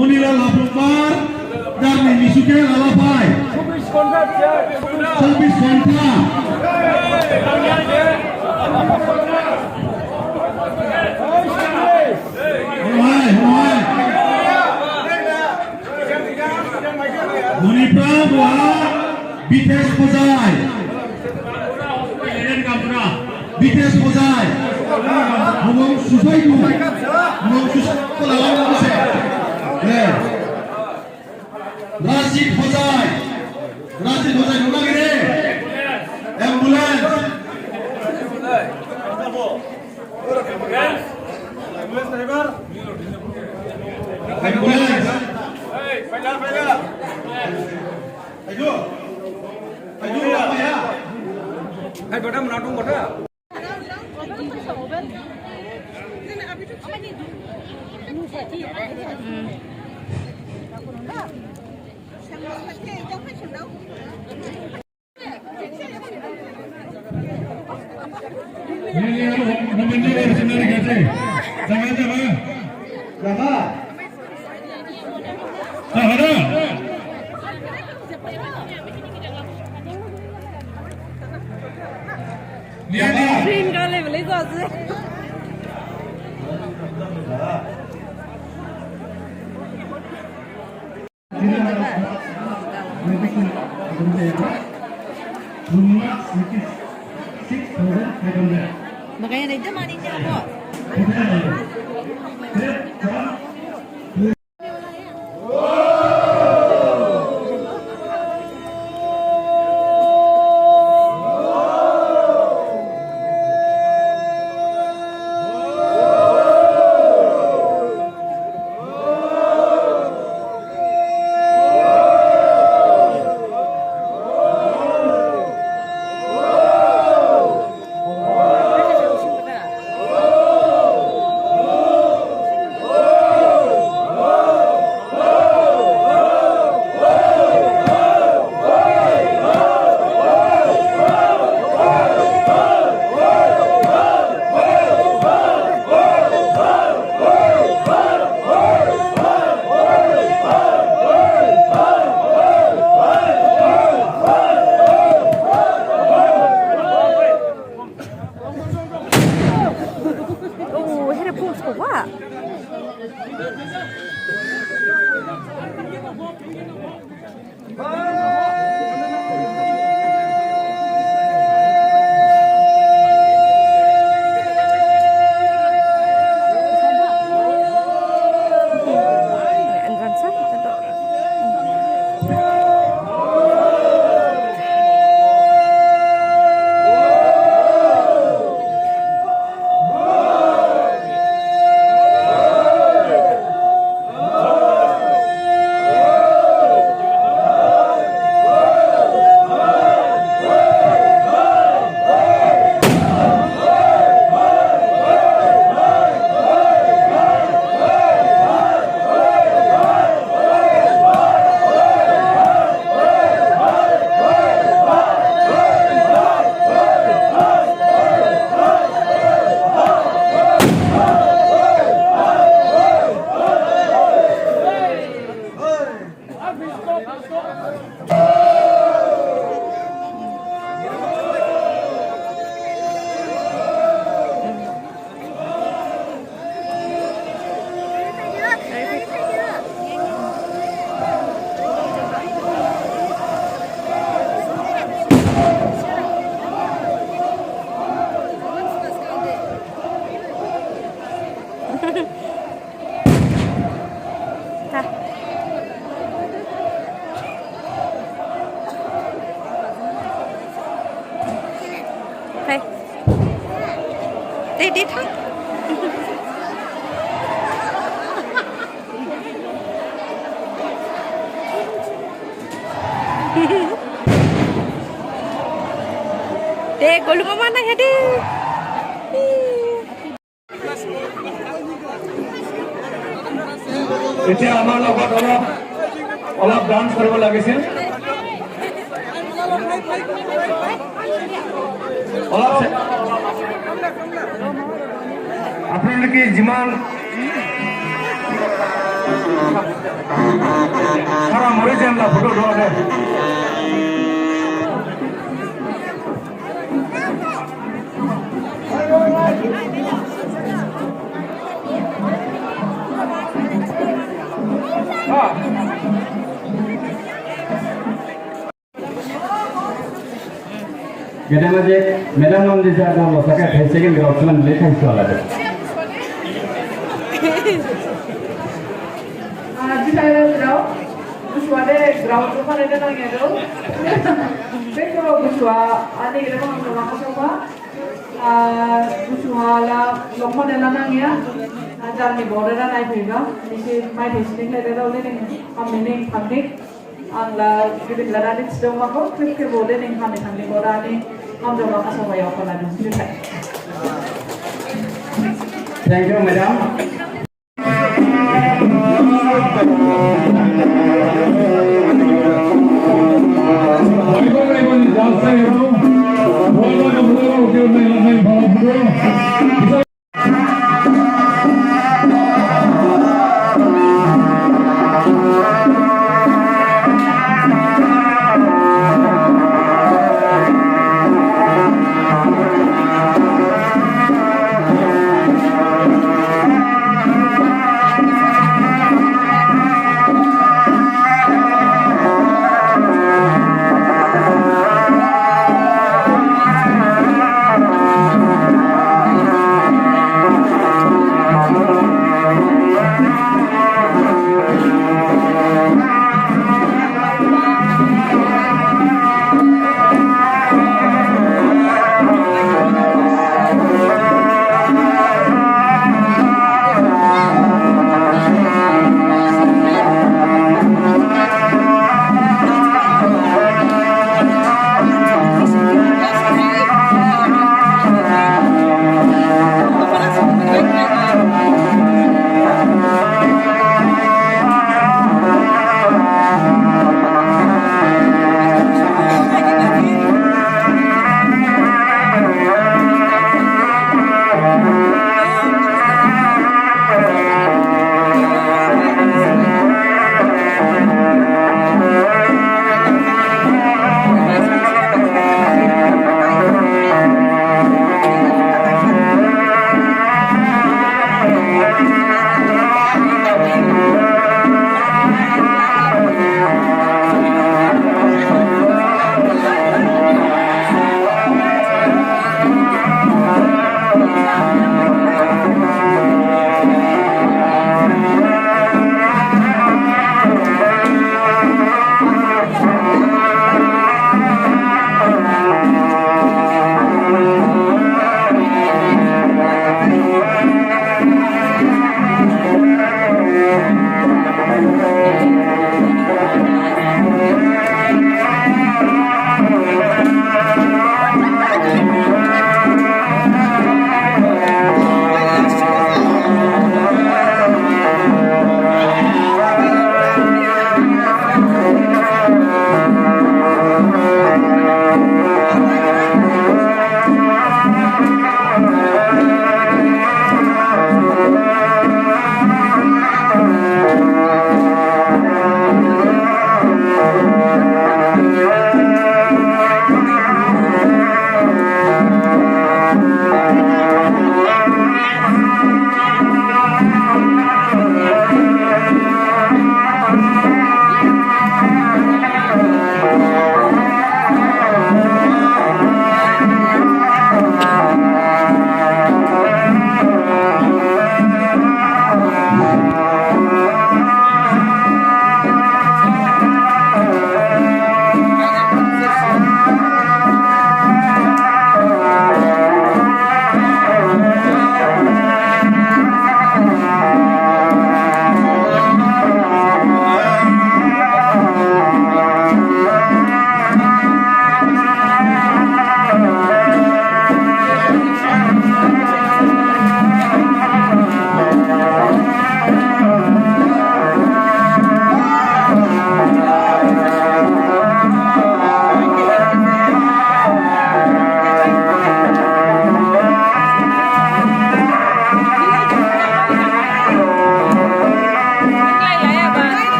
Monila Laplumar dan Misuke Lalapai. Service kontra. Monipra Boa Bites Kozai. Bites Kozai. Ngomong susah itu. Ngomong susah kalau Rashid Hozai nolak ini ambulans ayo apa ya hai beta menatung beta Makanya itu maninya kok. hay đi thôi deh golu mana ya deh এতিয়া আমাৰ লগত অলপ dance কৰিব লাগিছিল আপোনালোকে যিমান সারা মরে যান না ফটো ধরে Kita macam medan nom di sana kalau sakit hanya kalau cuma lekang soal ada. Di sana ground, busuade ground tu mana ada nang itu. Betul busua, ane kita pun orang kasih busua lompat dalam nang ya. Ajar ni border dah naik juga. Nisi mai desi ni ada dah oleh ni kami ni kami. Angla kita lara ni sedang makau klip ke boleh ni kami border ni. हम जो वापस हो गए offer लाने के लिए Thank you, madam.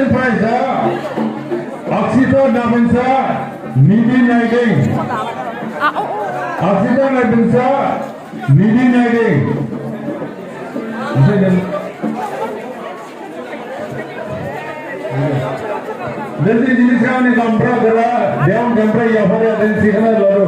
second prize Aksito Nabensa Midi Naiding Aksito Nabensa Midi Naiding Jadi jenis kami kampra adalah dia kampra yang pada dan sihana lalu